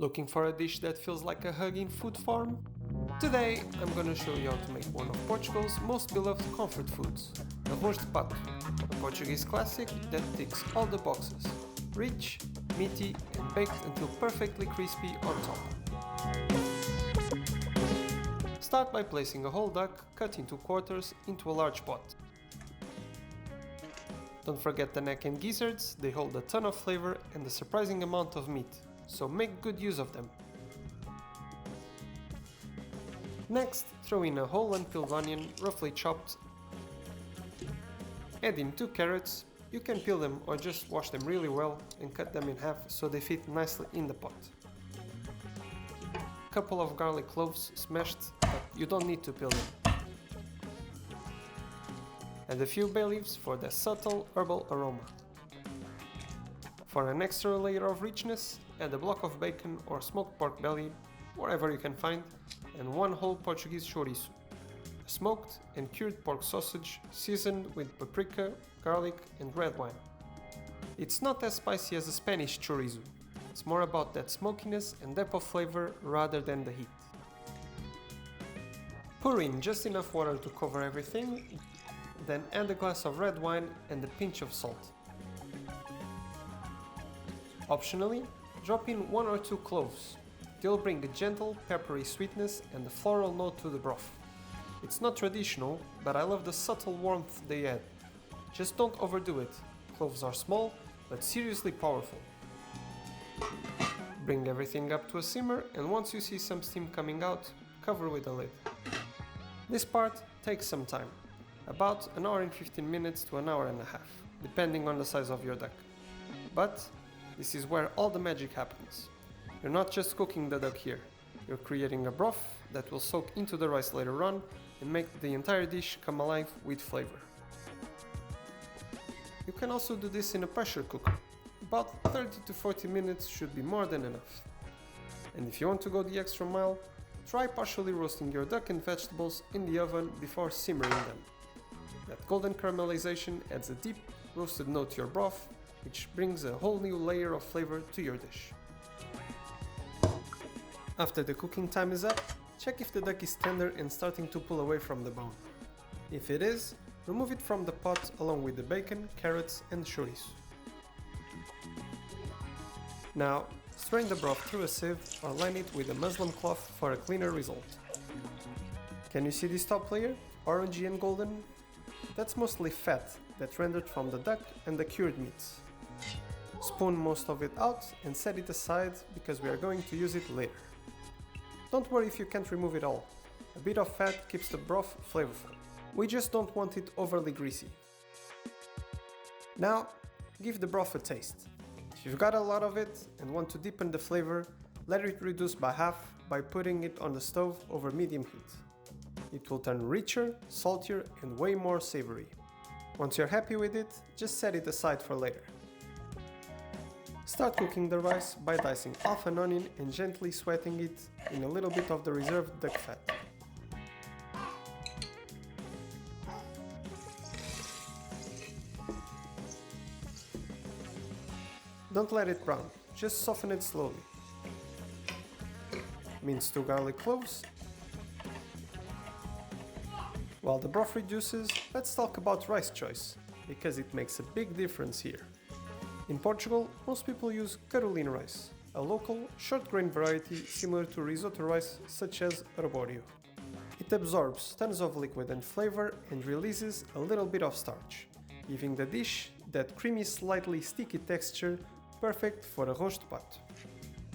Looking for a dish that feels like a hug in food form? Today I'm gonna show you how to make one of Portugal's most beloved comfort foods, Arroz de Pato, a Portuguese classic that ticks all the boxes, rich, meaty and baked until perfectly crispy on top. Start by placing a whole duck cut into quarters into a large pot. Don't forget the neck and gizzards, they hold a ton of flavor and a surprising amount of meat, so make good use of them. Next, throw in a whole unpeeled onion, roughly chopped. Add in 2 carrots, you can peel them or just wash them really well and cut them in half so they fit nicely in the pot. Couple of garlic cloves smashed, but you don't need to peel them. Add a few bay leaves for the subtle herbal aroma. For an extra layer of richness, add a block of bacon or smoked pork belly, wherever you can find, and 1 whole Portuguese chouriço, a smoked and cured pork sausage seasoned with paprika, garlic and red wine. It's not as spicy as a Spanish chorizo, it's more about that smokiness and depth of flavor rather than the heat. Pour in just enough water to cover everything, then add a glass of red wine and a pinch of salt. Optionally, drop in 1 or 2 cloves. They'll bring a gentle, peppery sweetness and a floral note to the broth. It's not traditional, but I love the subtle warmth they add. Just don't overdo it. Cloves are small, but seriously powerful. Bring everything up to a simmer, and once you see some steam coming out, cover with a lid. This part takes some time, about an hour and 15 minutes to an hour and a half, depending on the size of your duck. But this is where all the magic happens. You're not just cooking the duck here, you're creating a broth that will soak into the rice later on and make the entire dish come alive with flavor. You can also do this in a pressure cooker. About 30 to 40 minutes should be more than enough. And if you want to go the extra mile, try partially roasting your duck and vegetables in the oven before simmering them. That golden caramelization adds a deep, roasted note to your broth, which brings a whole new layer of flavor to your dish. After the cooking time is up, check if the duck is tender and starting to pull away from the bone. If it is, remove it from the pot along with the bacon, carrots and chouriço. Now, strain the broth through a sieve or line it with a muslin cloth for a cleaner result. Can you see this top layer, orangey and golden? That's mostly fat that's rendered from the duck and the cured meats. Spoon most of it out and set it aside because we are going to use it later. Don't worry if you can't remove it all. A bit of fat keeps the broth flavorful. We just don't want it overly greasy. Now, give the broth a taste. If you've got a lot of it and want to deepen the flavor, let it reduce by half by putting it on the stove over medium heat. It will turn richer, saltier and way more savory. Once you're happy with it, just set it aside for later. Start cooking the rice by dicing half an onion and gently sweating it in a little bit of the reserved duck fat. Don't let it brown, just soften it slowly. Mince 2 garlic cloves. While the broth reduces, let's talk about rice choice, because it makes a big difference here. In Portugal, most people use Caroline rice, a local, short-grain variety similar to risotto rice such as arborio. It absorbs tons of liquid and flavor and releases a little bit of starch, giving the dish that creamy, slightly sticky texture perfect for arroz de pato.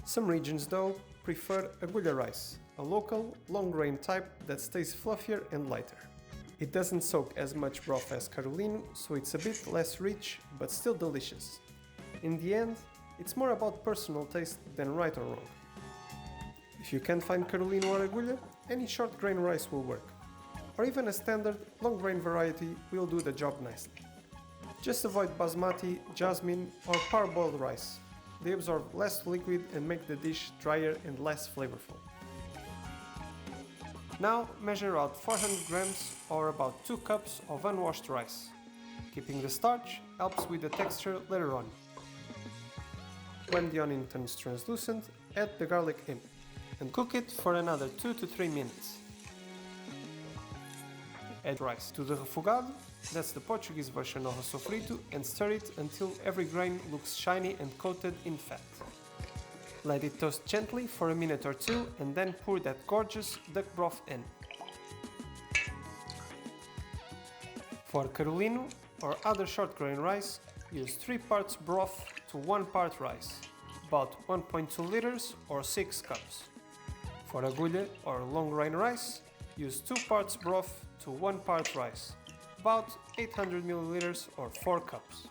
Some regions, though, prefer agulha rice, a local, long-grain type that stays fluffier and lighter. It doesn't soak as much broth as Caroline, so it's a bit less rich, but still delicious. In the end, it's more about personal taste than right or wrong. If you can't find Caroline or agulha, any short grain rice will work. Or even a standard long grain variety will do the job nicely. Just avoid basmati, jasmine or parboiled rice. They absorb less liquid and make the dish drier and less flavorful. Now measure out 400 grams or about 2 cups of unwashed rice. Keeping the starch helps with the texture later on. When the onion turns translucent, add the garlic in and cook it for another 2 to 3 minutes. Add rice to the refogado, that's the Portuguese version of a sofrito, and stir it until every grain looks shiny and coated in fat. Let it toast gently for a minute or two and then pour that gorgeous duck broth in. For carolino or other short grain rice, use 3 parts broth to 1 part rice, about 1.2 liters or 6 cups. For agulha or long grain rice, use 2 parts broth to 1 part rice, about 800 milliliters or 4 cups.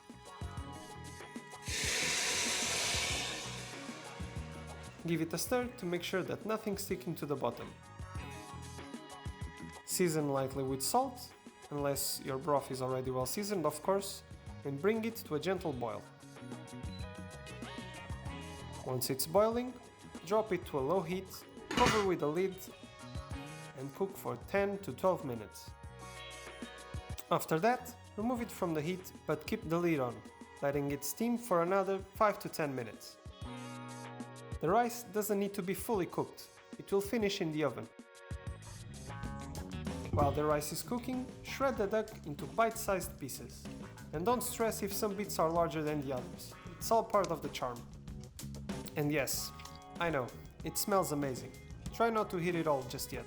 Give it a stir to make sure that nothing's sticking to the bottom. Season lightly with salt, unless your broth is already well seasoned, of course, and bring it to a gentle boil. Once it's boiling, drop it to a low heat, cover with a lid, and cook for 10 to 12 minutes. After that, remove it from the heat, but keep the lid on, letting it steam for another 5 to 10 minutes. The rice doesn't need to be fully cooked, it will finish in the oven. While the rice is cooking, shred the duck into bite-sized pieces. And don't stress if some bits are larger than the others, it's all part of the charm. And yes, I know, it smells amazing. Try not to heat it all just yet.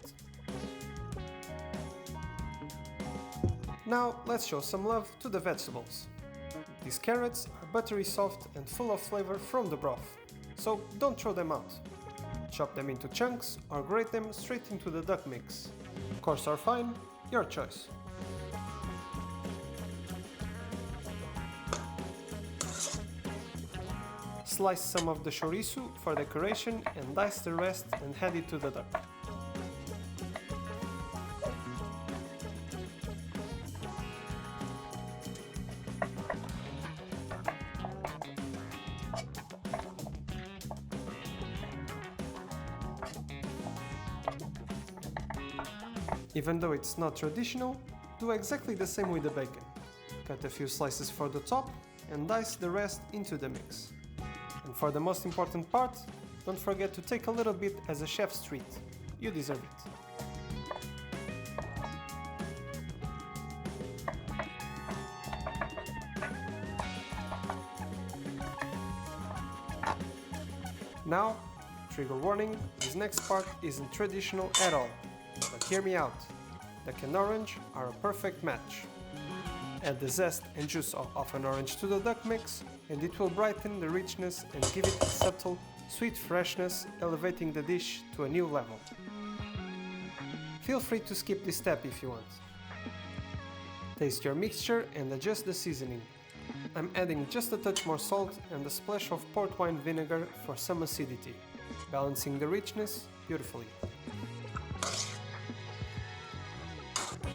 Now let's show some love to the vegetables. These carrots are buttery soft and full of flavor from the broth, so don't throw them out. Chop them into chunks or grate them straight into the duck mix. Coarse or fine, your choice. Slice some of the chouriço for decoration and dice the rest and add it to the duck. Even though it's not traditional, do exactly the same with the bacon. Cut a few slices for the top and dice the rest into the mix. And for the most important part, don't forget to take a little bit as a chef's treat. You deserve it. Now, trigger warning, this next part isn't traditional at all. But hear me out, duck and orange are a perfect match. Add the zest and juice of an orange to the duck mix and it will brighten the richness and give it a subtle, sweet freshness, elevating the dish to a new level. Feel free to skip this step if you want. Taste your mixture and adjust the seasoning. I'm adding just a touch more salt and a splash of port wine vinegar for some acidity, balancing the richness beautifully.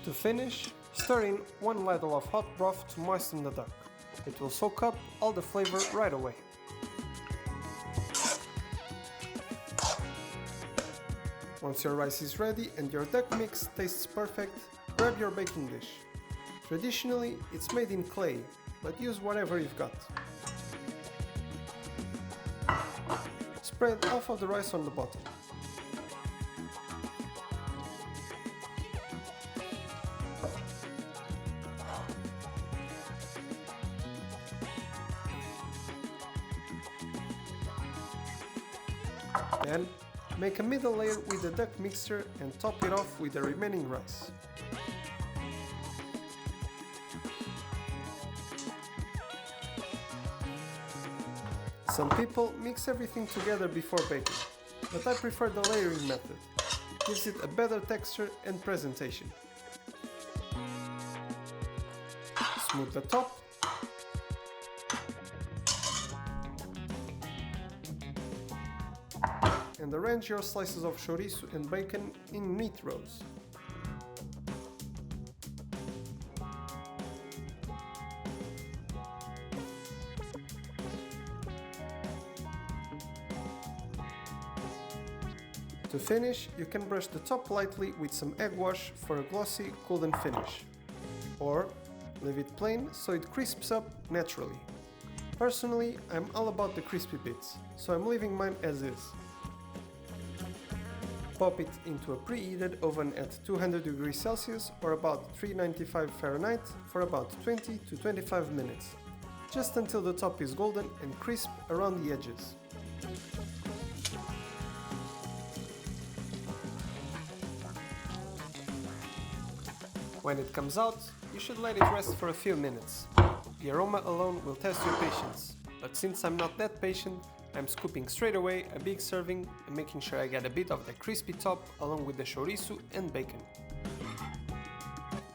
To finish, stir in 1 ladle of hot broth to moisten the duck. It will soak up all the flavor right away. Once your rice is ready and your duck mix tastes perfect, grab your baking dish. Traditionally, it's made in clay, but use whatever you've got. Spread half of the rice on the bottom. Then, make a middle layer with the duck mixture and top it off with the remaining rice. Some people mix everything together before baking, but I prefer the layering method. It gives it a better texture and presentation. Smooth the top. And arrange your slices of chouriço and bacon in neat rows. To finish, you can brush the top lightly with some egg wash for a glossy golden finish. Or leave it plain so it crisps up naturally. Personally, I'm all about the crispy bits, so I'm leaving mine as is. Pop it into a preheated oven at 200 degrees Celsius or about 395 Fahrenheit for about 20 to 25 minutes, just until the top is golden and crisp around the edges. When it comes out, you should let it rest for a few minutes. The aroma alone will test your patience, but since I'm not that patient, I'm scooping straight away a big serving and making sure I get a bit of the crispy top along with the chouriço and bacon.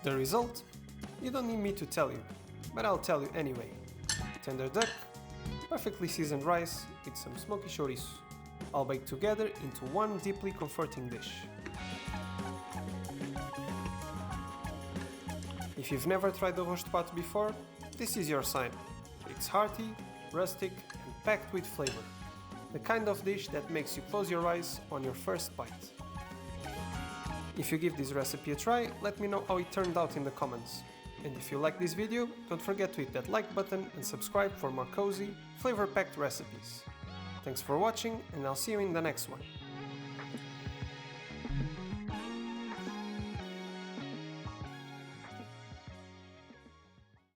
The result? You don't need me to tell you, but I'll tell you anyway. Tender duck, perfectly seasoned rice with some smoky chouriço, all baked together into one deeply comforting dish. If you've never tried the Arroz de Pato before, this is your sign. It's hearty, rustic, and packed with flavor. The kind of dish that makes you close your eyes on your first bite. If you give this recipe a try, let me know how it turned out in the comments. And if you like this video, don't forget to hit that like button and subscribe for more cozy, flavor-packed recipes. Thanks for watching, and I'll see you in the next one.